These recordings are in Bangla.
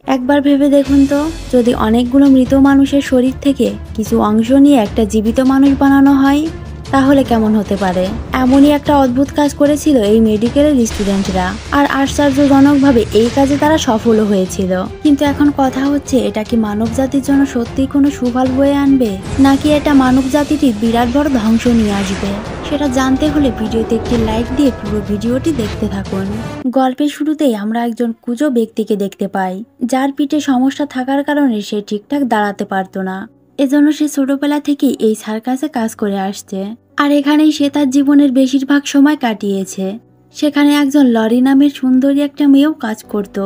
একবার ভেবে দেখুন তো, যদি অনেকগুলো মৃত মানুষের শরীর থেকে কিছু অংশ নিয়ে একটা জীবিত মানুষ বানানো হয়, তাহলে কেমন হতে পারে। এমনই একটা অদ্ভুত কাজ করেছিল এই মেডিকেলের স্টুডেন্টরা, আর আশ্চর্যজনকভাবে এই কাজে তারা সফলও হয়েছিল। কিন্তু এখন কথা হচ্ছে, এটা কি মানব জাতির জন্য সত্যিই কোনো সুফল বয়ে আনবে, নাকি এটা মানব জাতিটির বিরাট বড় ধ্বংস নিয়ে আসবে? সেটা জানতে হলে ভিডিওতে একটি লাইক দিয়ে পুরো ভিডিওটি দেখতে থাকুন। গল্পের শুরুতেই আমরা একজন কুঁজো ব্যক্তিকে দেখতে পাই, যার পিঠে সমস্যা থাকার কারণে সে ঠিকঠাক দাঁড়াতে পারতো না। এজন্য সে ছোটবেলা থেকেই এই সার্কাসে কাজ করে আসছে, আর এখানেই সে তার জীবনের বেশিরভাগ সময় কাটিয়েছে। সেখানে একজন লরি নামের সুন্দরী একটা মেয়েও কাজ করত,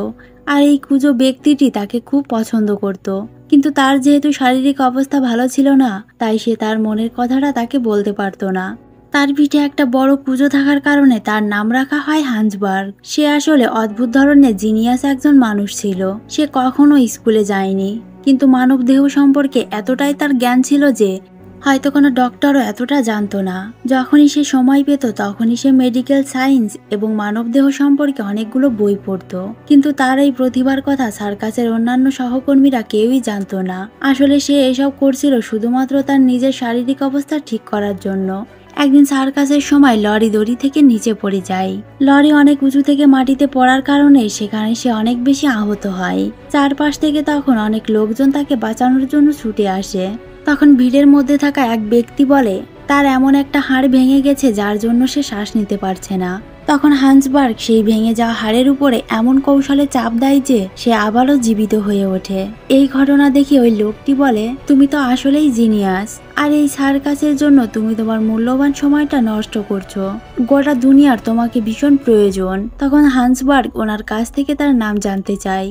আর এই কুঁজো ব্যক্তিটি তাকে খুব পছন্দ করত। কিন্তু তার যেহেতু শারীরিক অবস্থা ভালো ছিল না, তাই সে তার মনের কথাটা তাকে বলতে পারতো না। তার পিঠে একটা বড় কুঁজো থাকার কারণে তার নাম রাখা হয় হান্সবার্গ। সে আসলে অদ্ভুত ধরনের জিনিয়াস একজন মানুষ ছিল। সে কখনো স্কুলে যায়নি, কিন্তু মানব দেহ সম্পর্কে এতটাই তার জ্ঞান ছিল যে হয়তো কোনো ডক্টরও এতটা জানতো না। যখনই সে সময় পেত তখনই সে মেডিকেল সায়েন্স এবং মানব দেহ সম্পর্কে অনেকগুলো বই পড়ত। কিন্তু তার এই প্রতিভার কথা সার্কাসের অন্যান্য সহকর্মীরা কেউই জানতো না। আসলে সে এসব করছিল শুধুমাত্র তার নিজের শারীরিক অবস্থা ঠিক করার জন্য। একদিন সার্কাসের সময় লরি দড়ি থেকে নিচে পড়ে যায়। লরি অনেক উঁচু থেকে মাটিতে পড়ার কারণে সেখানে সে অনেক বেশি আহত হয়। চারপাশ থেকে তখন অনেক লোকজন তাকে বাঁচানোর জন্য ছুটে আসে। তখন ভিড়ের মধ্যে থাকা এক ব্যক্তি বলে তার এমন একটা হাড় ভেঙে গেছে যার জন্য সে শ্বাস নিতে পারছে না। তখন হান্সবার্গ সেই ভেঙে যাওয়া হাড়ের উপরে এমন কৌশলে চাপ দেয় যে সে আবারও জীবিত হয়ে ওঠে। এই ঘটনা দেখে ওই লোকটি বলে, তুমি তো আসলেই জিনিয়াস, আর এই সার্কাসের জন্য তুমি তোমার মূল্যবান সময়টা নষ্ট করছো। গোটা দুনিয়ার তোমাকে ভীষণ প্রয়োজন। তখন হান্সবার্গ ওনার কাছ থেকে তার নাম জানতে চায়।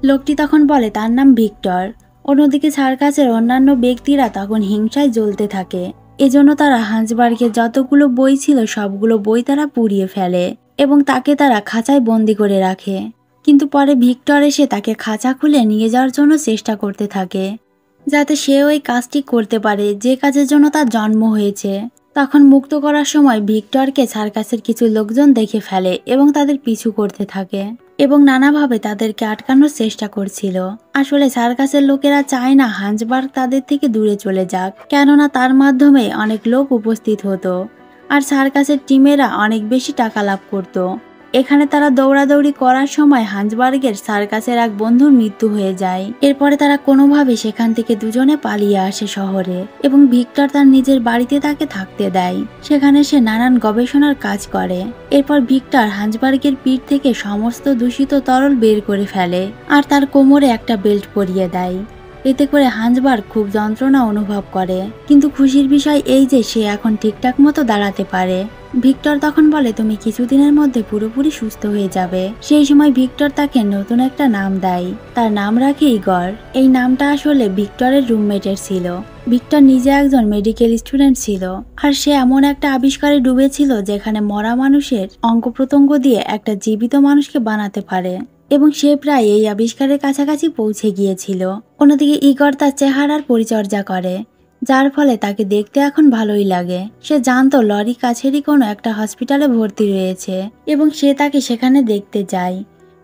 লোকটি তখন বলে তার নাম ভিক্টর। অন্যদিকে সার্কাসের অন্যান্য ব্যক্তিরা তখন হিংসায় জ্বলতে থাকে। এজন্য তারা হান্সবার্গের যতগুলো বই ছিল সবগুলো বই তারা পুড়িয়ে ফেলে এবং তাকে তারা খাঁচায় বন্দি করে রাখে। কিন্তু পরে ভিক্টর এসে তাকে খাঁচা খুলে নিয়ে যাওয়ার জন্য চেষ্টা করতে থাকে, যাতে সে ওই কাজটি করতে পারে যে কাজের জন্য তার জন্ম হয়েছে। তখন মুক্ত করার সময় ভিক্টরকে সার্কাসের কিছু লোকজন দেখে ফেলে এবং তাদের পিছু করতে থাকে এবং নানাভাবে তাদেরকে আটকানোর চেষ্টা করছিল। আসলে সার্কাসের লোকেরা চায় না হান্সবার্গ তাদের থেকে দূরে চলে যাক, কেননা তার মাধ্যমে অনেক লোক উপস্থিত হতো আর সার্কাসের টিমেরা অনেক বেশি টাকা লাভ করত। এখানে তারা দৌড়াদৌড়ি করার সময় হান্সবার্গের সার্কাসের এক বন্ধুর মৃত্যু হয়ে যায়। এরপরে তারা কোনোভাবে সেখান থেকে দুজনে পালিয়ে আসে শহরে এবং ভিক্টর তার নিজের বাড়িতে তাকে থাকতে দেয়। সেখানে সে নানান গবেষণার কাজ করে। এরপর ভিক্টর হান্সবার্গের পিঠ থেকে সমস্ত দূষিত তরল বের করে ফেলে আর তার কোমরে একটা বেল্ট পরিয়ে দেয়। এতে করে হান্সবার্গ খুব যন্ত্রণা অনুভব করে, কিন্তু খুশির বিষয় এই যে সে এখন ঠিকঠাক মতো দাঁড়াতে পারে। ভিক্টর তখন বলে তুমি কিছুদিনের মধ্যে পুরোপুরি সুস্থ হয়ে যাবে। সেই সময় ভিক্টর তাকে নতুন একটা নাম দেয়। তার নাম রাখে ইগর। এই নামটা আসলে ভিক্টরের রুমমেটের ছিল। ভিক্টর নিজে একজন মেডিকেল স্টুডেন্ট ছিল, আর সে এমন একটা আবিষ্কারে ডুবেছিল যেখানে মরা মানুষের অঙ্গ প্রত্যঙ্গ দিয়ে একটা জীবিত মানুষকে বানাতে পারে, এবং সে প্রায় এই আবিষ্কারের কাছাকাছি পৌঁছে গিয়েছিল। অন্যদিকে ইগর তার চেহারার পরিচর্যা করে, যার ফলে তাকে দেখতে এখন ভালোই লাগে। সে জানতো লরি কাছেরই কোনো একটা হসপিটালে ভর্তি রয়েছে এবং সে তাকে সেখানে দেখতে যায়।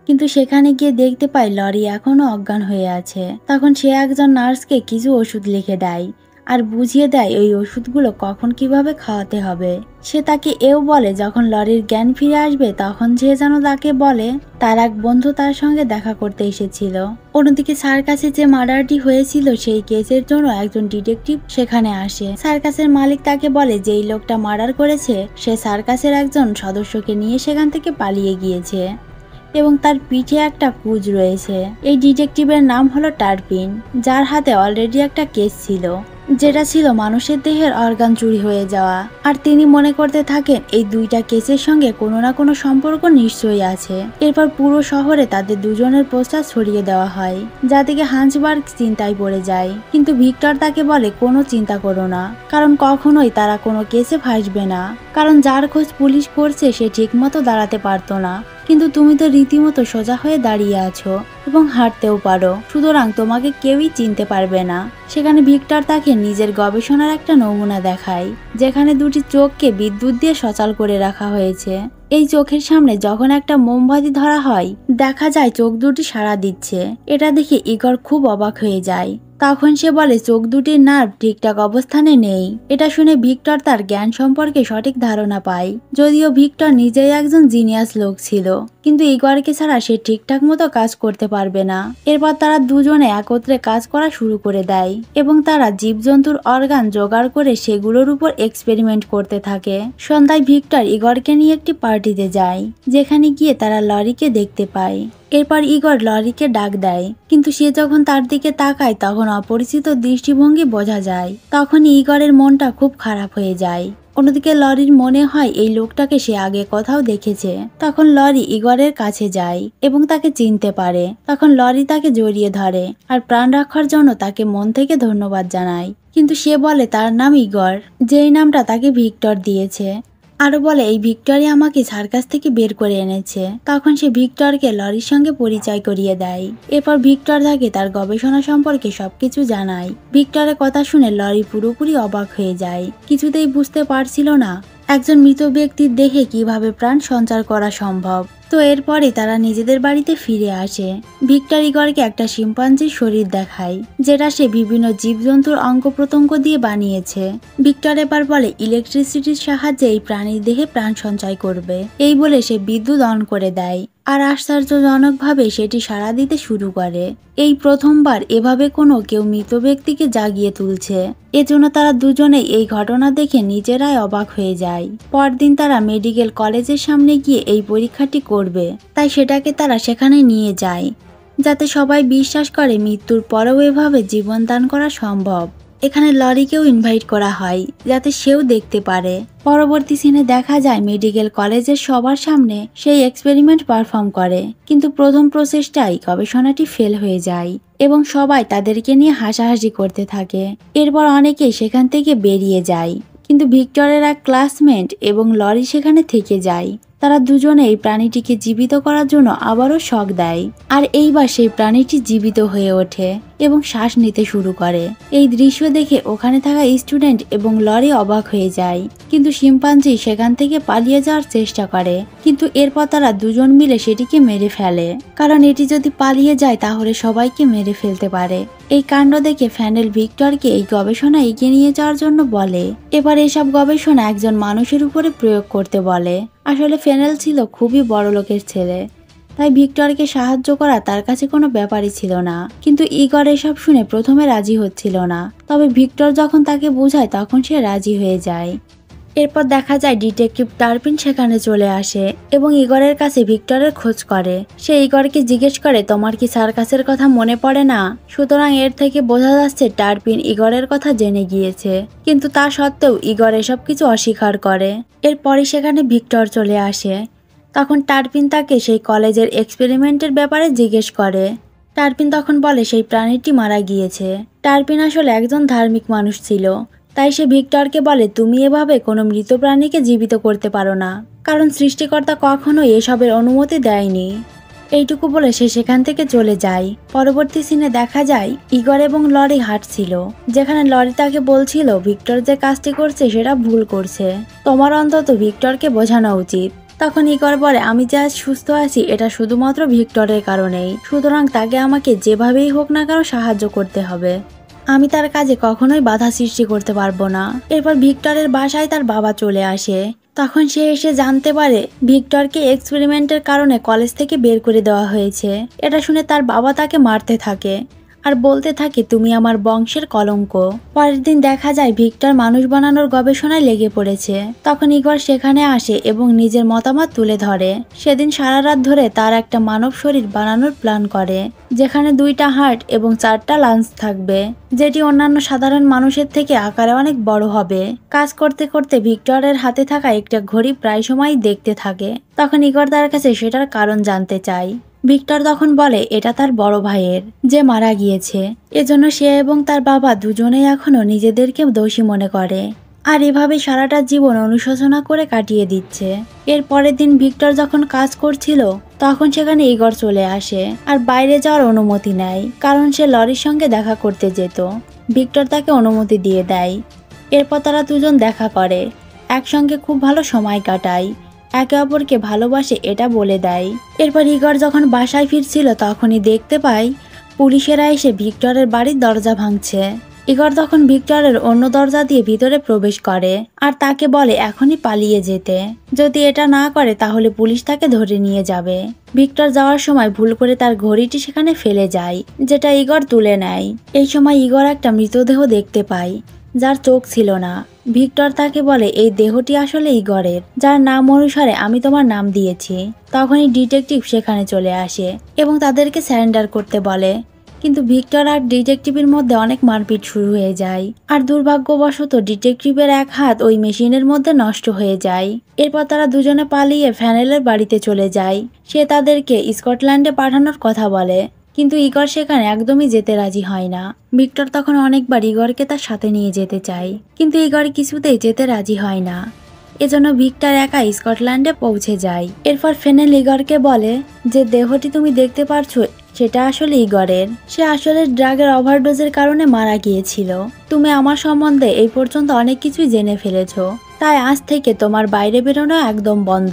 কিন্তু সেখানে গিয়ে দেখতে পায় লরি এখনো অজ্ঞান হয়ে আছে। তখন সে একজন নার্সকে কিছু ওষুধ লিখে দেয় আর বুঝিয়ে দেয় ওই ওষুধগুলো কখন কিভাবে খাওয়াতে হবে। সে তাকে এও বলে যখন লরির জ্ঞান ফিরে আসবে তখন সে যেন তাকে বলে তার এক বন্ধু তার সঙ্গে দেখা করতে এসেছিল। অন্যদিকে সার্কাসে যে মার্ডারটি হয়েছিল সেই কেসের জন্য একজন ডিটেকটিভ সেখানে আসে। সার্কাসের মালিক তাকে বলে যে এই লোকটা মার্ডার করেছে সে সার্কাসের একজন সদস্যকে নিয়ে সেখান থেকে পালিয়ে গিয়েছে এবং তার পিঠে একটা কুঁজ রয়েছে। এই ডিটেকটিভের নাম হলো টারপিন, যার হাতে অলরেডি একটা কেস ছিল, যেটা ছিল মানুষের দেহের অর্গান চুরি হয়ে যাওয়া। আর তিনি মনে করতে থাকেন এই দুইটা কেসের সঙ্গে কোনো না কোনো সম্পর্ক নিশ্চয়ই আছে। এরপর পুরো শহরে তাদের দুজনের পোস্টার ছড়িয়ে দেওয়া হয়, যা থেকে হান্সবার্গ চিন্তায় পড়ে যায়। কিন্তু ভিক্টর তাকে বলে কোনো চিন্তা করো না, কারণ কখনোই তারা কোনো কেসে ফাঁসবে না, কারণ যার খোঁজ পুলিশ করছে সে ঠিক মতো দাঁড়াতে পারতো না, কিন্তু তুমি তো রীতিমতো সোজা হয়ে দাঁড়িয়ে আছো এবং হাঁটতেও পারো, সুতরাং তোমাকে কেউই চিনতে পারবে না। সেখানে ভিক্টর তাকে নিজের গবেষণার একটা নমুনা দেখায়, যেখানে দুটি চোখকে বিদ্যুৎ দিয়ে সচল করে রাখা হয়েছে এই চোখের সামনে যখন একটা মোমবাতি ধরা হয়, দেখা যায় চোখ দুটি সাড়া দিচ্ছে। এটা দেখে ইগর খুব অবাক হয়ে যায়। তখন সে বলে চোখ দুটির নার্ভ ঠিকঠাক অবস্থানে নেই। এটা শুনে ভিক্টর তার জ্ঞান সম্পর্কে সঠিক ধারণা পায়। যদিও ভিক্টর নিজেই একজন জিনিয়াস লোক ছিল, কিন্তু ইগরকে ছাড়া সে ঠিকঠাক মতো কাজ করতে পারবে না। এরপর তারা দুজনে একত্রে কাজ করা শুরু করে দেয় এবং তারা জীবজন্তুর অর্গান জোগাড় করে সেগুলোর উপর এক্সপেরিমেন্ট করতে থাকে। সন্ধ্যায় ভিক্টর ইগরকে নিয়ে একটি পার্টিতে যায়, যেখানে গিয়ে তারা লরিকে দেখতে পায়। এরপর ইগর লরিকে ডাক দেয়, কিন্তু সে যখন তার দিকে তাকায় তখন অপরিচিত দৃষ্টিভঙ্গি বোঝা যায়। তখন ইগরের মনটা খুব খারাপ হয়ে যায়। অন্যদিকে লরির মনে হয় এই লোকটাকে সে আগে কোথাও দেখেছে। তখন লরি ইগরের কাছে যায় এবং তাকে চিনতে পারে। তখন লরি তাকে জড়িয়ে ধরে আর প্রাণ রক্ষার জন্য তাকে মন থেকে ধন্যবাদ জানায়। কিন্তু সে বলে তার নাম ইগর, যেই নামটা তাকে ভিক্টর দিয়েছে। আরো বলে এই ভিক্টরই আমাকে সার্কাস থেকে বের করে এনেছে। তখন সে ভিক্টরকে লরির সঙ্গে পরিচয় করিয়ে দেয়। এরপর ভিক্টর তাকে তার গবেষণা সম্পর্কে সবকিছু জানায়। ভিক্টরের কথা শুনে লরি পুরোপুরি অবাক হয়ে যায়। কিছুতেই বুঝতে পারছিল না একজন মৃত ব্যক্তির দেহে কিভাবে প্রাণ সঞ্চার করা সম্ভব। তো এরপরে তারা নিজেদের বাড়িতে ফিরে আসে। ভিক্টর ইগরকে একটা শিম্পাঞ্জির শরীর দেখায়, যেটা সে বিভিন্ন জীবজন্তুর অঙ্গ প্রত্যঙ্গ দিয়ে বানিয়েছে। ভিক্টর এবার বলে ইলেকট্রিসিটির সাহায্যে এই প্রাণীর দেহে প্রাণ সঞ্চয় করবে। এই বলে সে বিদ্যুৎ অন করে দেয় আর আশ্চর্যজনকভাবে সেটি সাড়া দিতে শুরু করে। এই প্রথমবার এভাবে কোনো কেউ মৃত ব্যক্তিকে জাগিয়ে তুলছে। এজন্য তারা দুজনেই এই ঘটনা দেখে নিজেরাই অবাক হয়ে যায়। পরদিন তারা মেডিকেল কলেজের সামনে গিয়ে এই পরীক্ষাটি করবে, তাই সেটাকে তারা সেখানে নিয়ে যায়, যাতে সবাই বিশ্বাস করে মৃত্যুর পরেও এভাবে জীবন দান করা সম্ভব। এখানে লরিকেও ইনভাইট করা হয়, যাতে সেও দেখতে পারে। পরবর্তী সিনে দেখা যায় মেডিকেল কলেজের সবার সামনে সেই এক্সপেরিমেন্ট পারফর্ম করে, কিন্তু প্রথম প্রচেষ্টায় গবেষণাটি ফেল হয়ে যায় এবং সবাই তাদেরকে নিয়ে হাসাহাসি করতে থাকে। এরপর অনেকেই সেখান থেকে বেরিয়ে যায়, কিন্তু ভিক্টরের এক ক্লাসমেট এবং লরি সেখানে থেকে যায়। তারা দুজনে এই প্রাণীটিকে জীবিত করার জন্য আবারও শক দেয়, আর এইবার সেই প্রাণীটি জীবিত হয়ে ওঠে এবং শ্বাস নিতে শুরু করে। এই দৃশ্য দেখে ওখানে থাকা স্টুডেন্ট এবং লরি অবাক হয়ে যায়, কিন্তু শিম্পাঞ্জি সেখান থেকে পালিয়ে যাওয়ার চেষ্টা করে। কিন্তু এরপর তারা দুজন মিলে সেটিকে মেরে ফেলে, কারণ এটি যদি পালিয়ে যায় তাহলে সবাইকে মেরে ফেলতে পারে। এই কাণ্ড দেখে ফ্যানেল ভিক্টরকে এই গবেষণা এগিয়ে নিয়ে যাওয়ার জন্য বলে। এবার এসব গবেষণা একজন মানুষের উপরে প্রয়োগ করতে বলে। আসলে ফ্যানেল ছিল খুবই বড় লোকের ছেলে, তাই ভিক্টরকে সাহায্য করা তার কাছে কোনো ব্যাপারই ছিল না। কিন্তু ইগর এসব শুনে প্রথমে রাজি হচ্ছিল না, তবে ভিক্টর যখন তাকে বোঝায় তখন সে রাজি হয়ে যায়। এরপর দেখা যায় ডিটেকটিভ টার্পিন সেখানে চলে আসে এবং ইগরের কাছে ভিক্টরের খোঁজ করে। সে ইগরকে জিজ্ঞেস করে, তোমার কি সার্কাসের কথা মনে পড়ে না? সুতরাং এর থেকে বোঝা যাচ্ছে টার্পিন ইগরের কথা জেনে গিয়েছে, কিন্তু তা সত্ত্বেও ইগর এসব কিছু অস্বীকার করে। এরপরই সেখানে ভিক্টর চলে আসে। তখন টার্পিন তাকে সেই কলেজের এক্সপেরিমেন্টের ব্যাপারে জিজ্ঞেস করে। টার্পিন তখন বলে সেই প্রাণীটি মারা গিয়েছে। টার্পিন আসলে একজন ধার্মিক মানুষ ছিল, তাই সে ভিক্টরকে বলে, তুমি এভাবে কোনো মৃত প্রাণীকে জীবিত করতে পারো না, কারণ সৃষ্টিকর্তা কখনোই এসবের অনুমতি দেয়নি। এইটুকু বলে সে সেখান থেকে চলে যায়। পরবর্তী সিনে দেখা যায় ইগর এবং লরি হাঁটছিল, যেখানে লরি তাকে বলছিল ভিক্টর যে কাজটি করছে সেটা ভুল করছে, তোমার অন্তত ভিক্টরকে বোঝানো উচিত। তখন ইগর বলে, আমি যে আজ সুস্থ আছি এটা শুধুমাত্র ভিক্টরের কারণেই, সুতরাং তাকে আমাকে যেভাবেই হোক না কেন সাহায্য করতে হবে। আমি তার কাজে কখনোই বাধা সৃষ্টি করতে পারবো না। এরপর ভিক্টরের বাসায় তার বাবা চলে আসে। তখন সে এসে জানতে পারে ভিক্টরকে এক্সপেরিমেন্টের কারণে কলেজ থেকে বের করে দেওয়া হয়েছে। এটা শুনে তার বাবা তাকে মারতে থাকে আর বলতে থাকে, তুমি আমার বংশের কলঙ্ক। পরের দিন দেখা যায় ভিক্টর মানুষ বানানোর গবেষণায় লেগে পড়েছে। তখন ইগর সেখানে আসে এবং নিজের মতামত তুলে ধরে। সেদিন সারা রাত ধরে তার একটা মানব শরীর বানানোর প্ল্যান করে, যেখানে 2টা হার্ট এবং 4টা লাঞ্চ থাকবে, যেটি অন্যান্য সাধারণ মানুষের থেকে আকারে অনেক বড় হবে। কাজ করতে করতে ভিক্টরের হাতে থাকা একটা ঘড়ি প্রায় সময় দেখতে থাকে। তখন ইগর তার কাছে সেটার কারণ জানতে চায়। ভিক্টর তখন বলে এটা তার বড় ভাইয়ের, যে মারা গিয়েছে। এজন্য সে এবং তার বাবা দুজনেই এখনো নিজেদেরকে দোষী মনে করে, আর এভাবে সারাটা জীবন অনুশোচনা করে কাটিয়ে দিচ্ছে। এর পরের দিন ভিক্টর যখন কাজ করছিল তখন সেখানে ইগর চলে আসে আর বাইরে যাওয়ার অনুমতি নেয়, কারণ সে লরির সঙ্গে দেখা করতে যেত। ভিক্টর তাকে অনুমতি দিয়ে দেয়। এরপর তারা দুজন দেখা করে, একসঙ্গে খুব ভালো সময় কাটায়। একে অপরকে ভালোবাসে এটা বলে দেয়। এরপর ইগর যখন বাসায় ফিরছিল তখনই দেখতে পায় পুলিশেরা এসে ভিক্টরের বাড়ির দরজা ভাঙছে। ইগর তখন ভিক্টরের অন্য দরজা দিয়ে ভিতরে প্রবেশ করে আর তাকে বলে এখনই পালিয়ে যেতে। যদি এটা না করে তাহলে পুলিশ তাকে ধরে নিয়ে যাবে। ভিক্টর যাওয়ার সময় ভুল করে তার ঘড়িটি সেখানে ফেলে যায়, যেটা ইগর তুলে নেয়। এই সময় ইগর একটা মৃতদেহ দেখতে পায় যার চোখ ছিল না। ভিক্টর তাকে বলে এই দেহটি আসলে ইগরের, যার নাম অনুসারে আমি তোমার নাম দিয়েছি। তখনই ডিটেকটিভ সেখানে চলে আসে এবং তাদেরকে স্যারেন্ডার করতে বলে। কিন্তু ভিক্টর আর ডিটেকটিভের মধ্যে অনেক মারপিট শুরু হয়ে যায় আর দুর্ভাগ্যবশত ডিটেকটিভের এক হাত ওই মেশিনের মধ্যে নষ্ট হয়ে যায়। এরপর তারা দুজনে পালিয়ে ফ্যানেলের বাড়িতে চলে যায়। সে তাদেরকে স্কটল্যান্ডে পাঠানোর কথা বলে, কিন্তু ইগর সেখানে একদমই যেতে রাজি হয় না। ভিক্টর তখন অনেকবার ইগরকে তার সাথে নিয়ে যেতে চায়, কিন্তু ইগর কিছুতেই যেতে রাজি হয় না। এজন্য ভিক্টর একা স্কটল্যান্ডে পৌঁছে যায়। এরপর ফেনেল ইগরকে বলে যে দেহটি তুমি দেখতে পারছো সেটা আসলে ইগরের। সে আসলে ড্রাগের ওভারডোজের কারণে মারা গিয়েছিল। তুমি আমার সম্বন্ধে এই পর্যন্ত অনেক কিছুই জেনে ফেলেছো, তাই আজ থেকে তোমার বাইরে বেরোনো একদম বন্ধ।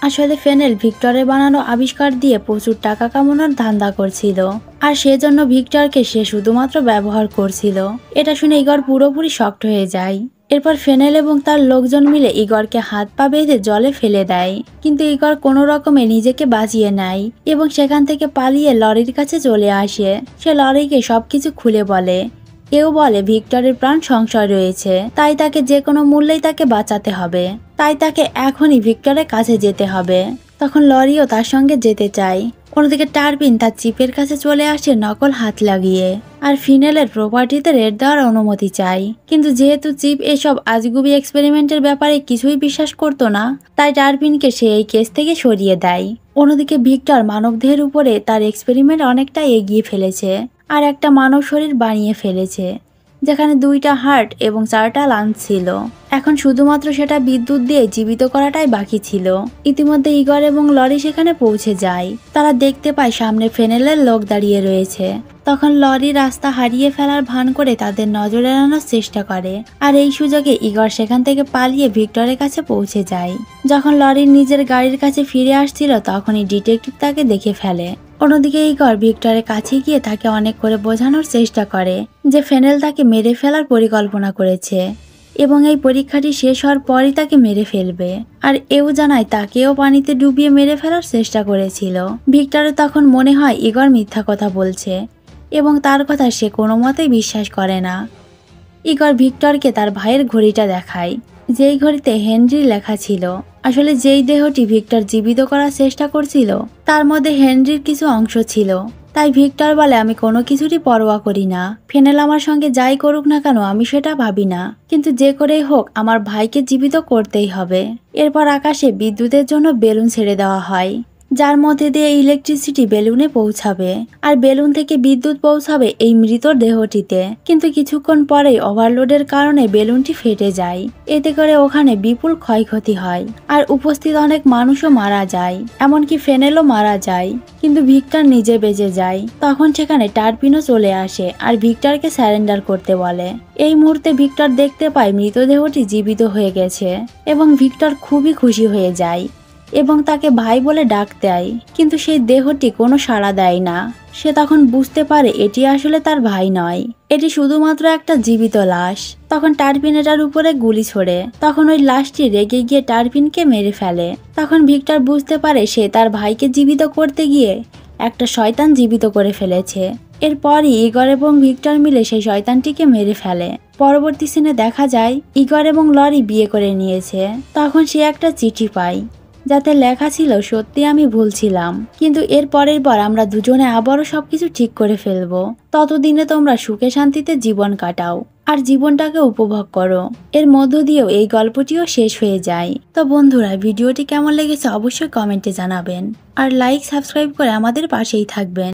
আসলে ফেনেল ভিক্টরের বানানো আবিষ্কার দিয়ে প্রচুর টাকা কামানোর ধান্দা করছিল আর সেজন্য ভিক্টরকে সে শুধুমাত্র ব্যবহার করছিল। এটা শুনে ইগর পুরোপুরি শক্ট হয়ে যায়। এরপর ফেনেল এবং তার লোকজন মিলে ইগরকে হাত পা বেঁধে জলে ফেলে দেয়, কিন্তু ইগর কোনো রকমে নিজেকে বাঁচিয়ে নেয় এবং সেখান থেকে পালিয়ে লরির কাছে চলে আসে। সে লরিকে সবকিছু খুলে বলে। কেউ বলে ভিক্টরের প্রাণ সংশয় রয়েছে, তাই তাকে যে কোনো মূল্যেই তাকে বাঁচাতে হবে, তাই তাকে এখনই ভিক্টরের কাছে যেতে হবে। তখন লরিও তার সঙ্গে যেতে চায়। অন্যদিকে টারপিন তার চিপের কাছে চলে আসে নকল হাত লাগিয়ে আর ফিনেলের প্রপার্টিতে রেড দেওয়ার অনুমতি চায়। কিন্তু যেহেতু চিপ এসব আজগুবি এক্সপেরিমেন্টের ব্যাপারে কিছুই বিশ্বাস করতো না, তাই টারপিনকে সে এই কেস থেকে সরিয়ে দেয়। অন্যদিকে ভিক্টর মানবদেহের উপরে তার এক্সপেরিমেন্ট অনেকটা এগিয়ে ফেলেছে আর একটা মানব শরীর বানিয়ে ফেলেছে, যেখানে 2টা হার্ট এবং 4টা লাঞ্চ ছিল। এখন শুধুমাত্র সেটা বিদ্যুৎ দিয়ে জীবিত করাটাই বাকি ছিল। ইতিমধ্যে ইগর এবং লরি সেখানে পৌঁছে যায়। তারা দেখতে পায় সামনে ফেনেলের লোক দাঁড়িয়ে রয়েছে। তখন লরি রাস্তা হারিয়ে ফেলার ভান করে তাদের নজর এড়ানোর চেষ্টা করে আর এই সুযোগে ইগর সেখান থেকে পালিয়ে ভিক্টরের কাছে পৌঁছে যায়। যখন লরি নিজের গাড়ির কাছে ফিরে আসছিল তখনই ডিটেকটিভ তাকে দেখে ফেলে। অন্যদিকে ইগর ভিক্টরের কাছে গিয়ে তাকে অনেক করে বোঝানোর চেষ্টা করে যে ফেনেল তাকে মেরে ফেলার পরিকল্পনা করেছে এবং এই পরীক্ষাটি শেষ হওয়ার পরই তাকে মেরে ফেলবে। আর এও জানায় তাকেও পানিতে ডুবিয়ে মেরে ফেলার চেষ্টা করেছিল। ভিক্টরের তখন মনে হয় ইগর মিথ্যা কথা বলছে এবং তার কথা সে কোনো মতেই বিশ্বাস করে না। ইগর ভিক্টরকে তার ভাইয়ের ঘড়িটা দেখায়, যেই ঘড়িতে হেনরি লেখা ছিল। আসলে যেই দেহটি ভিক্টর জীবিত করার চেষ্টা করছিল তার মধ্যে হেনরির কিছু অংশ ছিল। তাই ভিক্টর বলে আমি কোনো কিছুরই পরোয়া করি না, ফেনেল আমার সঙ্গে যাই করুক না কেন আমি সেটা ভাবি না, কিন্তু যে করেই হোক আমার ভাইকে জীবিত করতেই হবে। এরপর আকাশে বিদ্যুতের জন্য বেলুন ছেড়ে দেওয়া হয়, যার মধ্যে দিয়ে ইলেকট্রিসিটি বেলুনে পৌঁছাবে আর বেলুন থেকে বিদ্যুৎ পৌঁছাবে এই মৃত দেহটিতে। কিন্তু কিছুক্ষণ পরেই ওভারলোডের কারণে বেলুনটি ফেটে যায়। এতে করে ওখানে বিপুল ক্ষয়ক্ষতি হয় আর উপস্থিত অনেক মানুষও মারা যায়, এমনকি ফেনেলও মারা যায়। কিন্তু ভিক্টর নিজে বেঁচে যায়। তখন সেখানে টারপিনও চলে আসে আর ভিক্টরকে স্যারেন্ডার করতে বলে। এই মুহূর্তে ভিক্টর দেখতে পায় মৃতদেহটি জীবিত হয়ে গেছে এবং ভিক্টর খুবই খুশি হয়ে যায় এবং তাকে ভাই বলে ডাক দেয়। কিন্তু সেই দেহটি কোনো সাড়া দেয় না। সে তখন বুঝতে পারে এটি আসলে তার ভাই নয়, এটি শুধুমাত্র একটা জীবিত লাশ। তখন টারপিন এটার উপরে গুলি ছোড়ে। তখন ওই লাশটি রেগে গিয়ে টারপিনকে মেরে ফেলে। তখন ভিক্টর বুঝতে পারে সে তার ভাইকে জীবিত করতে গিয়ে একটা শয়তান জীবিত করে ফেলেছে। এরপরই ইগর এবং ভিক্টর মিলে সেই শয়তানটিকে মেরে ফেলে। পরবর্তী সিনে দেখা যায় ইগর এবং লরি বিয়ে করে নিয়েছে। তখন সে একটা চিঠি পায় যাতে লেখা ছিল সত্যি আমি ভুল ছিলাম, কিন্তু এর পরের পর আমরা দুজনে আবারও সবকিছু ঠিক করে ফেলবো। ততদিনে তোমরা সুখে শান্তিতে জীবন কাটাও আর জীবনটাকে উপভোগ করো। এর মধ্য দিয়েও এই গল্পটিও শেষ হয়ে যায়। তো বন্ধুরা, ভিডিওটি কেমন লেগেছে অবশ্যই কমেন্টে জানাবেন আর লাইক সাবস্ক্রাইব করে আমাদের পাশেই থাকবেন।